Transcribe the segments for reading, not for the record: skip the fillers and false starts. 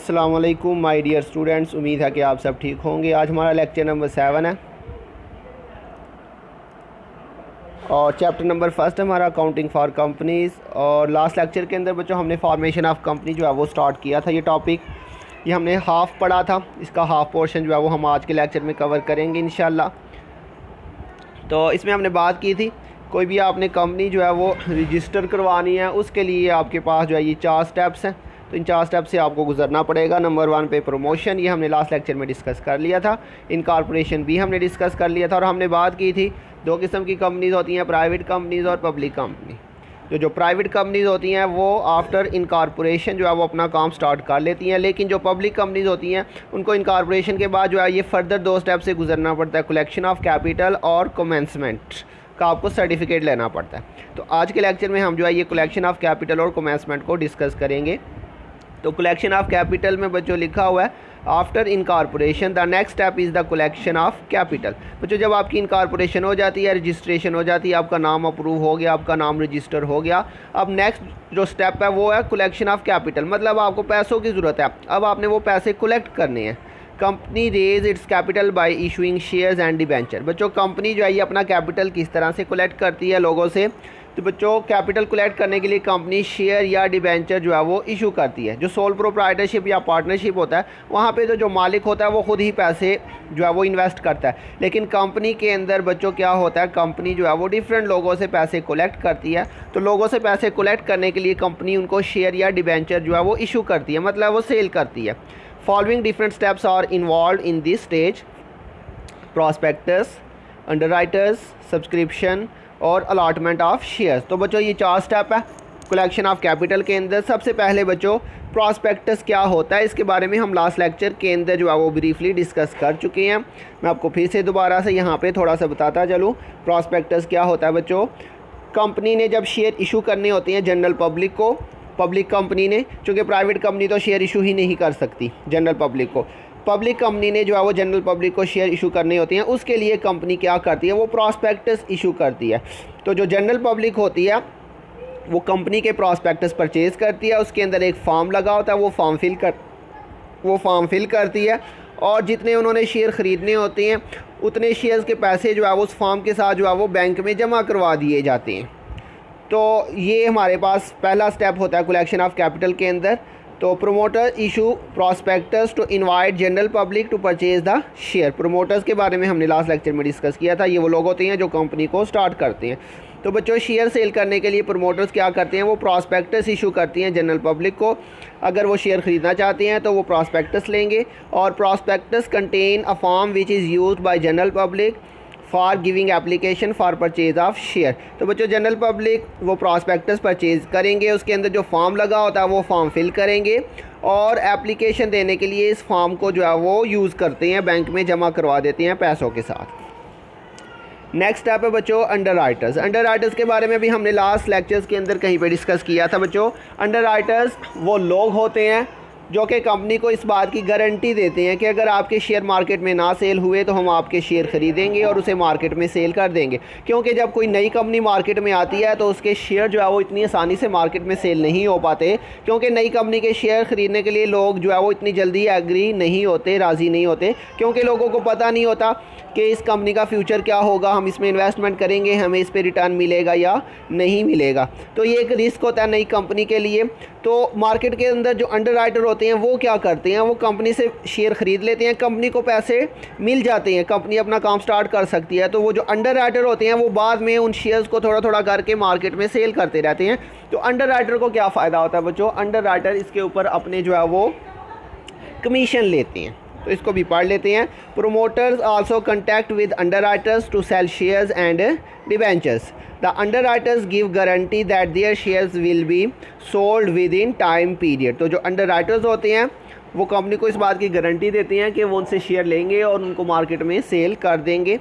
अस्सलाम वालेकुम my dear students, उम्मीद है कि आप सब ठीक होंगे। आज हमारा लेक्चर नंबर 7 है और चैप्टर नंबर फर्स्ट हमारा अकाउंटिंग फॉर कंपनीज़। और लास्ट लेक्चर के अंदर बच्चों हमने फॉर्मेशन ऑफ कंपनी जो है वो स्टार्ट किया था। ये टॉपिक ये हमने हाफ़ पढ़ा था, इसका हाफ़ पोर्शन जो है वो हम आज के लेक्चर में कवर करेंगे इंशाल्लाह। तो इसमें हमने बात की थी कोई भी आपने कंपनी जो है वो रजिस्टर करवानी है, उसके लिए आपके पास जो है ये 4 स्टेप्स हैं। तो इन 4 स्टेप से आपको गुजरना पड़ेगा। नंबर 1 पे प्रमोशन, ये हमने लास्ट लेक्चर में डिस्कस कर लिया था। इनकॉर्पोरेशन भी हमने डिस्कस कर लिया था और हमने बात की थी 2 किस्म की कंपनीज़ होती हैं, प्राइवेट कंपनीज़ और पब्लिक कंपनी। जो प्राइवेट कंपनीज़ होती हैं वो आफ्टर इनकॉर्पोरेशन जो है वो अपना काम स्टार्ट कर लेती हैं, लेकिन जो पब्लिक कंपनीज़ होती हैं उनको इनकॉर्पोरेशन के बाद जो है ये फर्दर 2 स्टेप से गुजरना पड़ता है, कलेक्शन ऑफ कैपिटल और कमेंसमेंट का आपको सर्टिफिकेट लेना पड़ता है। तो आज के लेक्चर में हम जो है ये कलेक्शन ऑफ कैपिटल और कमेंसमेंट को डिस्कस करेंगे। तो कलेक्शन ऑफ कैपिटल में बच्चों लिखा हुआ है after incorporation the next step is the collection of capital. बच्चों जब आपकी इनकॉर्पोरेशन हो जाती है, रजिस्ट्रेशन हो जाती है, आपका नाम अप्रूव हो गया, आपका नाम रजिस्टर हो गया, अब नेक्स्ट जो स्टेप है वो है कलेक्शन ऑफ कैपिटल। मतलब आपको पैसों की ज़रूरत है, अब आपने वो पैसे कलेक्ट करने हैं। Company raise its capital by issuing shares and debenture. बच्चों कंपनी जो है ये अपना कैपिटल किस तरह से कलेक्ट करती है लोगों से? तो बच्चों कैपिटल कलेक्ट करने के लिए कंपनी शेयर या डिबेंचर जो है वो इशू करती है। जो सोल प्रोप्राइटरशिप या पार्टनरशिप होता है वहाँ पे तो जो मालिक होता है वो खुद ही पैसे जो है वो इन्वेस्ट करता है, लेकिन कंपनी के अंदर बच्चों क्या होता है, कंपनी जो है वो डिफरेंट लोगों से पैसे कलेक्ट करती है। तो लोगों से पैसे कलेक्ट करने के लिए कंपनी उनको शेयर या डिबेंचर जो है वो इशू करती है, मतलब वो सेल करती है। Following different steps are involve in this stage: prospectus, underwriters, subscription और अलॉटमेंट ऑफ शेयर्स। तो बच्चों ये 4 स्टेप है कलेक्शन ऑफ कैपिटल के अंदर। सबसे पहले बच्चों प्रॉस्पेक्टस क्या होता है, इसके बारे में हम लास्ट लेक्चर के अंदर जो है वो ब्रीफली डिस्कस कर चुके हैं। मैं आपको फिर से दोबारा से यहाँ पे थोड़ा सा बताता चलूँ प्रॉस्पेक्टस क्या होता है। बच्चों कंपनी ने जब शेयर इशू करने होते हैं जनरल पब्लिक को, पब्लिक कंपनी ने, चूँकि प्राइवेट कंपनी तो शेयर इशू ही नहीं कर सकती जनरल पब्लिक को, पब्लिक कंपनी ने जो है वो जनरल पब्लिक को शेयर इशू करने होते हैं, उसके लिए कंपनी क्या करती है, वो प्रॉस्पेक्टस इशू करती है। तो जो जनरल पब्लिक होती है वो कंपनी के प्रॉस्पेक्टस परचेज़ करती है, उसके अंदर एक फॉर्म लगा होता है, वो फॉर्म फिल करती है और जितने उन्होंने शेयर ख़रीदने होते हैं उतने शेयर्स के पैसे जो है वो उस फॉर्म के साथ जो है वो बैंक में जमा करवा दिए जाते हैं। तो ये हमारे पास पहला स्टेप होता है कलेक्शन ऑफ कैपिटल के अंदर। तो promoter issue prospectus to invite general public to purchase the share. Promoters के बारे में हमने लास्ट लेक्चर में डिस्कस किया था। ये वो लोग होते हैं जो कंपनी को स्टार्ट करते हैं। तो बच्चों शेयर सेल करने के लिए प्रोमोटर्स क्या करते हैं, वो प्रॉस्पेक्टस इशू करती हैं जनरल पब्लिक को। अगर वो शेयर ख़रीदना चाहते हैं तो वो प्रॉस्पेक्टस लेंगे और prospectus contain a form which is used by general public for giving application for purchase of share. तो बच्चों जनरल पब्लिक वो प्रॉस्पेक्टस परचेज़ करेंगे, उसके अंदर जो फॉर्म लगा होता है वो फॉर्म फिल करेंगे और एप्लीकेशन देने के लिए इस फॉर्म को जो है वो यूज़ करते हैं, बैंक में जमा करवा देते हैं पैसों के साथ। नेक्स्ट स्टेप है बच्चों अंडरराइटर्स। अंडरराइटर्स के बारे में भी हमने लास्ट लेक्चर्स के अंदर कहीं पे डिस्कस किया था। बच्चों अंडरराइटर्स वो लोग होते हैं जो कि कंपनी को इस बात की गारंटी देते हैं कि अगर आपके शेयर मार्केट में ना सेल हुए तो हम आपके शेयर ख़रीदेंगे और उसे मार्केट में सेल कर देंगे। क्योंकि जब कोई नई कंपनी मार्केट में आती है तो उसके शेयर जो है वो इतनी आसानी से मार्केट में सेल नहीं हो पाते, क्योंकि नई कंपनी के शेयर ख़रीदने के लिए लोग जो है वो इतनी जल्दी एग्री नहीं होते, राज़ी नहीं होते, क्योंकि लोगों को पता नहीं होता कि इस कंपनी का फ्यूचर क्या होगा, हम इसमें इन्वेस्टमेंट करेंगे, हमें इस पे रिटर्न मिलेगा या नहीं मिलेगा। तो ये एक रिस्क होता है नई कंपनी के लिए। तो मार्केट के अंदर जो अंडरराइटर होते हैं वो क्या करते हैं, वो कंपनी से शेयर ख़रीद लेते हैं, कंपनी को पैसे मिल जाते हैं, कंपनी अपना काम स्टार्ट कर सकती है। तो वो जो अंडरराइटर होते हैं वो बाद में उन शेयर्स को थोड़ा थोड़ा करके मार्केट में सेल करते रहते हैं। तो अंडरराइटर को क्या फ़ायदा होता है बच्चों, अंडरराइटर इसके ऊपर अपने जो है वो कमीशन लेते हैं। तो इसको भी पढ़ लेते हैं। Promoters also contact with underwriters to sell shares and debentures. The underwriters give guarantee that their shares will be sold within time period. तो जो अंडरराइटर्स होते हैं वो कंपनी को इस बात की गारंटी देते हैं कि वो उनसे शेयर लेंगे और उनको मार्केट में सेल कर देंगे।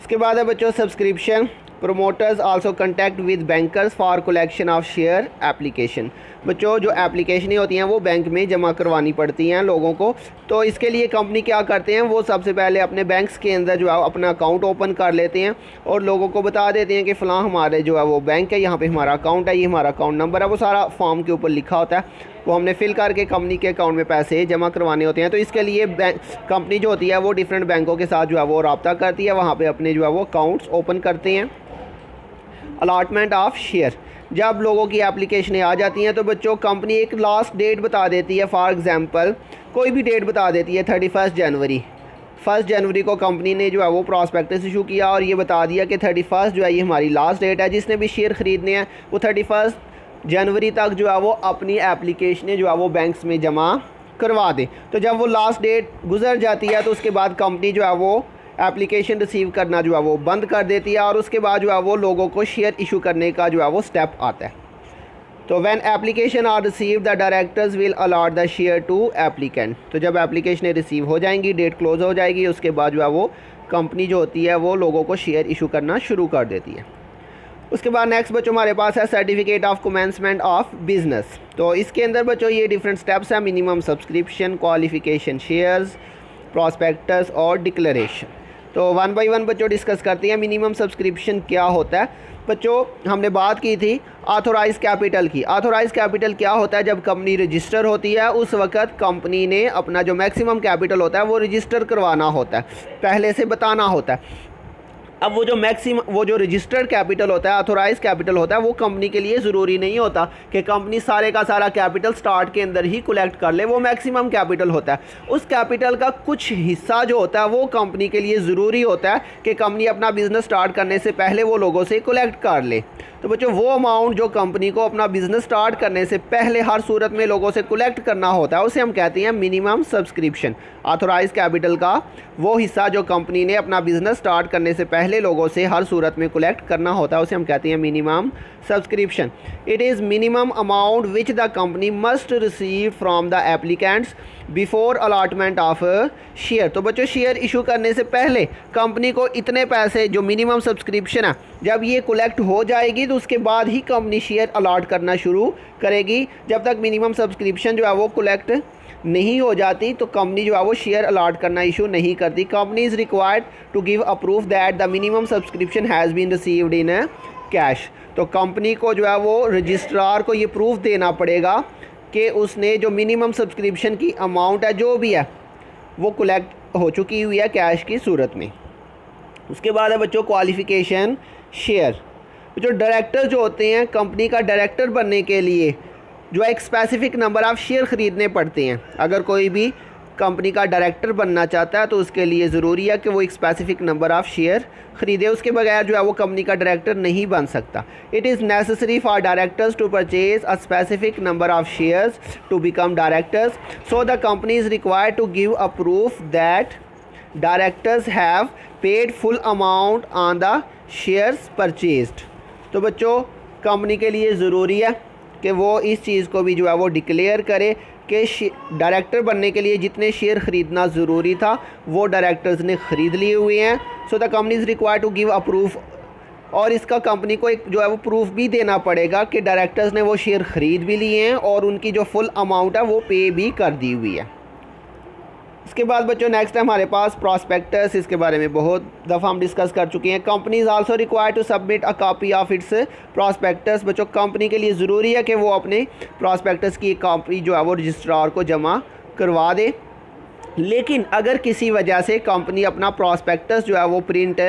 इसके बाद है बच्चों subscription. Promoters also contact with bankers for collection of share application. बच्चों जो एप्लीकेशनें होती हैं वो बैंक में जमा करवानी पड़ती हैं लोगों को। तो इसके लिए कंपनी क्या करते हैं, वो सबसे पहले अपने बैंक्स के अंदर जो है अपना अकाउंट ओपन कर लेते हैं और लोगों को बता देते हैं कि फ़लाँ हमारे जो है वो बैंक है, यहाँ पे हमारा अकाउंट है, ये हमारा अकाउंट नंबर है, वो सारा फॉर्म के ऊपर लिखा होता है। वो हमने फिल करके कंपनी के अकाउंट में पैसे जमा करवाने होते हैं। तो इसके लिए कंपनी जो होती है वो डिफरेंट बैंकों के साथ जो है वो रब्ता करती है, वहाँ पे अपने जो है वो अकाउंट्स ओपन करते हैं। अलॉटमेंट ऑफ शेयर, जब लोगों की एप्लीकेशनें आ जाती हैं तो बच्चों कंपनी एक लास्ट डेट बता देती है। फॉर एग्ज़ाम्पल कोई भी डेट बता देती है 31 जनवरी। 1 जनवरी को कंपनी ने जो है वो प्रॉस्पेक्टस इशू किया और ये बता दिया कि 31 जो है ये हमारी लास्ट डेट है। जिसने भी शेयर ख़रीदने हैं वो 31 जनवरी तक जो है वो अपनी एप्लीकेशनें जो है वो बैंक्स में जमा करवा दें। तो जब वो लास्ट डेट गुजर जाती है तो उसके बाद कंपनी जो है वो एप्लीकेशन रिसीव करना जो है वो बंद कर देती है और उसके बाद जो है वो लोगों को शेयर इशू करने का जो है वो स्टेप आता है। तो when application are receive the directors will allot the share to applicant. तो जब एप्लीकेशनें रिसीव हो जाएंगी, डेट क्लोज हो जाएगी, उसके बाद जो है वो कंपनी जो होती है वो लोगों को शेयर इशू करना शुरू कर देती है। उसके बाद नेक्स्ट बच्चों हमारे पास है certificate of commencement of business. तो इसके अंदर बच्चों ये डिफरेंट स्टेप्स हैं, minimum subscription, qualification shares, prospectus और डिक्लेरेशन। तो वन बाय वन बच्चों डिस्कस करते हैं। मिनिमम सब्सक्रिप्शन क्या होता है? बच्चों हमने बात की थी ऑथोराइज कैपिटल की। ऑथोराइज कैपिटल क्या होता है? जब कंपनी रजिस्टर होती है उस वक़्त कंपनी ने अपना जो मैक्सिमम कैपिटल होता है वो रजिस्टर करवाना होता है, पहले से बताना होता है। अब वो जो रजिस्टर्ड कैपिटल होता है, ऑथोराइज कैपिटल होता है, वो कंपनी के लिए ज़रूरी नहीं होता कि कंपनी सारे का सारा कैपिटल स्टार्ट के अंदर ही कलेक्ट कर ले। वो मैक्सिमम कैपिटल होता है, उस कैपिटल का कुछ हिस्सा जो होता है वो कंपनी के लिए ज़रूरी होता है कि कंपनी अपना बिज़नेस स्टार्ट करने से पहले वो लोगों से कलेक्ट कर ले। तो बच्चों वो अमाउंट जो कंपनी को अपना बिज़नेस स्टार्ट करने से पहले हर सूरत में लोगों से कलेक्ट करना होता है उसे हम कहते हैं मिनिमम सब्सक्रिप्शन। ऑथोराइज कैपिटल का वो हिस्सा जो कंपनी ने अपना बिज़नेस स्टार्ट करने से पहले लोगों से हर सूरत में कलेक्ट करना होता है उसे हम कहते हैं minimum subscription. It is minimum amount which the company must receive from the applicants before allotment of share. तो बच्चों शेयर इशू करने से पहले कंपनी को इतने पैसे जो मिनिमम सब्सक्रिप्शन है जब ये कलेक्ट हो जाएगी तो उसके बाद ही कंपनी शेयर अलॉट करना शुरू करेगी। जब तक मिनिमम सब्सक्रिप्शन जो है वो कलेक्ट नहीं हो जाती तो कंपनी जो है वो शेयर अलॉट करना इशू नहीं करती। Company is required to give a proof that the minimum subscription has been received in cash. तो कंपनी को जो है वो रजिस्ट्रार को ये प्रूफ देना पड़ेगा कि उसने जो मिनिमम सब्सक्रिप्शन की अमाउंट है जो भी है वो कलेक्ट हो चुकी हुई है कैश की सूरत में। उसके बाद है बच्चों क्वालिफ़िकेशन शेयर। जो डायरेक्टर जो होते हैं कंपनी का डायरेक्टर बनने के लिए जो एक स्पेसिफ़िक नंबर ऑफ़ शेयर ख़रीदने पड़ते हैं। अगर कोई भी कंपनी का डायरेक्टर बनना चाहता है तो उसके लिए ज़रूरी है कि वो एक स्पेसिफ़िक नंबर ऑफ़ शेयर ख़रीदे, उसके बगैर जो है वो कंपनी का डायरेक्टर नहीं बन सकता। It is necessary for directors to purchase a specific number of shares to become directors, so the company is required to give a proof that directors have paid full amount on the shares purchased. तो बच्चों company के लिए ज़रूरी है कि वो इस चीज़ को भी जो है वो डिक्लेयर करे कि डायरेक्टर बनने के लिए जितने शेयर ख़रीदना ज़रूरी था वो डायरेक्टर्स ने ख़रीद लिए हुए हैं। So the company is required to give a proof, और इसका कंपनी को एक जो है वो प्रूफ भी देना पड़ेगा कि डायरेक्टर्स ने वो शेयर ख़रीद भी लिए हैं और उनकी जो फुल अमाउंट है वो पे भी कर दी हुई है। इसके बाद बच्चों नेक्स्ट है हमारे पास प्रॉस्पेक्टस। इसके बारे में बहुत दफ़ा हम डिस्कस कर चुके हैं। Company is also required to submit a copy of its prospectus. बच्चों कंपनी के लिए ज़रूरी है कि वो अपने प्रॉस्पेक्टस की एक कॉपी जो है वो रजिस्ट्रार को जमा करवा दे। लेकिन अगर किसी वजह से कंपनी अपना प्रॉस्पेक्टस जो है वो प्रिंट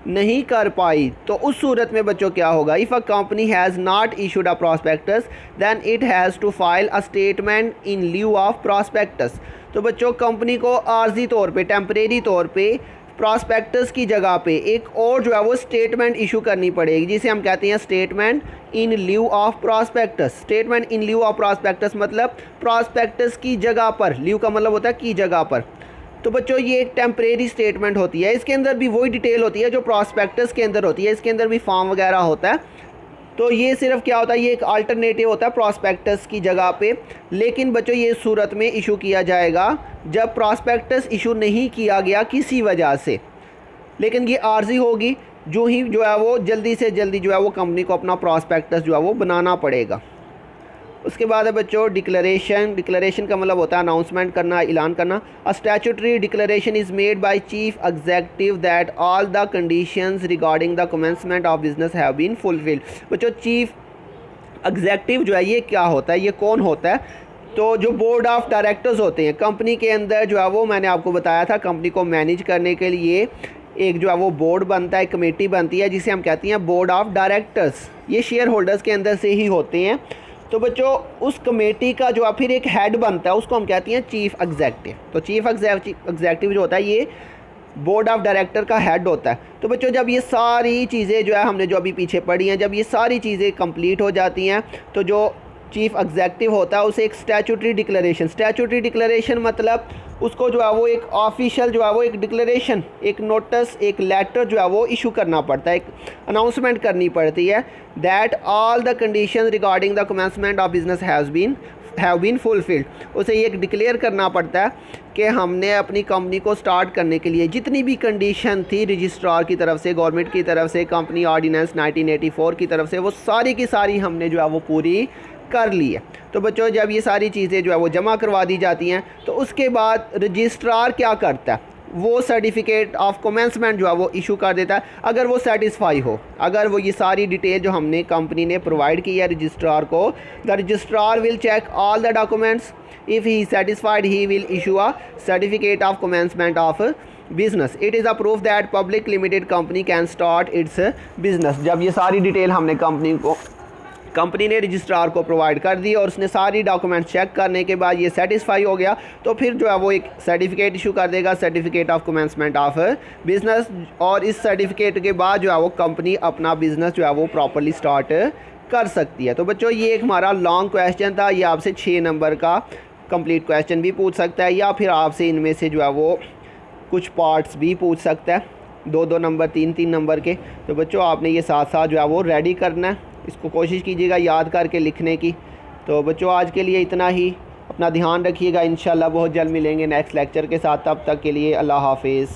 नहीं कर पाई तो उस सूरत में बच्चों क्या होगा? If a company has not issued a prospectus then it has to file a statement in lieu of prospectus. तो बच्चों कंपनी को आर्जी तौर पे, टेम्परेरी तौर पे प्रॉस्पेक्टस की जगह पे एक और जो है वो स्टेटमेंट इशू करनी पड़ेगी जिसे हम कहते हैं statement in lieu of prospectus. Statement in lieu of prospectus मतलब प्रॉस्पेक्टस की जगह पर, ल्यू का मतलब होता है की जगह पर। तो बच्चों ये एक टेम्परेरी स्टेटमेंट होती है, इसके अंदर भी वही डिटेल होती है जो प्रॉस्पेक्टस के अंदर होती है, इसके अंदर भी फॉर्म वगैरह होता है। तो ये सिर्फ क्या होता है, ये एक अल्टरनेटिव होता है प्रॉस्पेक्टस की जगह पे। लेकिन बच्चों ये सूरत में इशू किया जाएगा जब प्रॉस्पेक्टस इशू नहीं किया गया किसी वजह से, लेकिन ये आर्जी होगी जो ही जो है वो जल्दी से जल्दी जो है वो कंपनी को अपना प्रॉस्पेक्टस जो है वो बनाना पड़ेगा। उसके बाद है बच्चों डिक्लेरेशन। डिक्लेरेशन का मतलब होता है अनाउंसमेंट करना, ऐलान करना। A statutory declaration is made by chief executive that all the conditions regarding the commencement of business have been fulfilled. बच्चों चीफ एग्जीक्यूटिव जो है ये क्या होता है, ये कौन होता है? तो जो बोर्ड ऑफ डायरेक्टर्स होते हैं कंपनी के अंदर जो है वो मैंने आपको बताया था, कंपनी को मैनेज करने के लिए एक जो है वो बोर्ड बनता है, कमेटी बनती है जिसे हम कहते हैं बोर्ड ऑफ डायरेक्टर्स। ये शेयर होल्डर्स के अंदर से ही होते हैं। तो बच्चों उस कमेटी का जो फिर एक हेड बनता है उसको हम कहते हैं चीफ एग्जेक्टिव। तो चीफ एग्जेक्टिव जो होता है ये बोर्ड ऑफ डायरेक्टर का हेड होता है। तो बच्चों जब ये सारी चीज़ें जो है हमने जो अभी पीछे पढ़ी हैं, जब ये सारी चीज़ें कंप्लीट हो जाती हैं तो जो चीफ एग्जेक्टिव होता है उसे एक स्टैट्यूटरी डिक्लेरेशन मतलब उसको जो है वो एक ऑफिशियल जो है वो एक डिक्लेरेशन, एक नोटिस, एक लेटर जो है वो इशू करना पड़ता है, एक अनाउंसमेंट करनी पड़ती है that all the condition regarding the commencement of business have been fulfilled. उसे ये डिक्लेयर करना पड़ता है कि हमने अपनी कंपनी को स्टार्ट करने के लिए जितनी भी कंडीशन थी रजिस्ट्रार की तरफ से, गवर्नमेंट की तरफ से, कंपनी ऑर्डिनेंस 1984 की तरफ से, वो सारी की सारी हमने जो है वो पूरी कर ली है। तो बच्चों जब ये सारी चीज़ें जो है वो जमा करवा दी जाती हैं तो उसके बाद रजिस्ट्रार क्या करता है, वो सर्टिफिकेट ऑफ कमेंसमेंट जो है वो इशू कर देता है अगर वो सेटिस्फाई हो, अगर वो ये सारी डिटेल जो हमने कंपनी ने प्रोवाइड की है रजिस्ट्रार को। The registrar will check all the documents, if he satisfied he will issue a certificate of commencement of business. It is a proof that public limited company can start its business. जब ये सारी detail हमने company ने registrar को provide कर दी और उसने सारी डॉक्यूमेंट चेक करने के बाद ये सेटिस्फाई हो गया तो फिर जो है वो एक सर्टिफिकेट इशू कर देगा, certificate of commencement of business. और इस सर्टिफिकेट के बाद जो है वो कंपनी अपना बिज़नेस जो है वो प्रॉपर्ली स्टार्ट कर सकती है। तो बच्चों ये एक हमारा लॉन्ग क्वेश्चन था, ये आपसे 6 नंबर का कंप्लीट क्वेश्चन भी पूछ सकता है या फिर आपसे इनमें से जो है वो कुछ पार्ट्स भी पूछ सकता है, 2-2 नंबर, 3-3 नंबर के। तो बच्चों आपने ये साथ साथ जो है वो रेडी करना है, इसको कोशिश कीजिएगा याद करके लिखने की। तो बच्चों आज के लिए इतना ही, अपना ध्यान रखिएगा, इंशाल्लाह बहुत जल्द मिलेंगे नेक्स्ट लेक्चर के साथ। तब तक के लिए अल्लाह हाफिज़।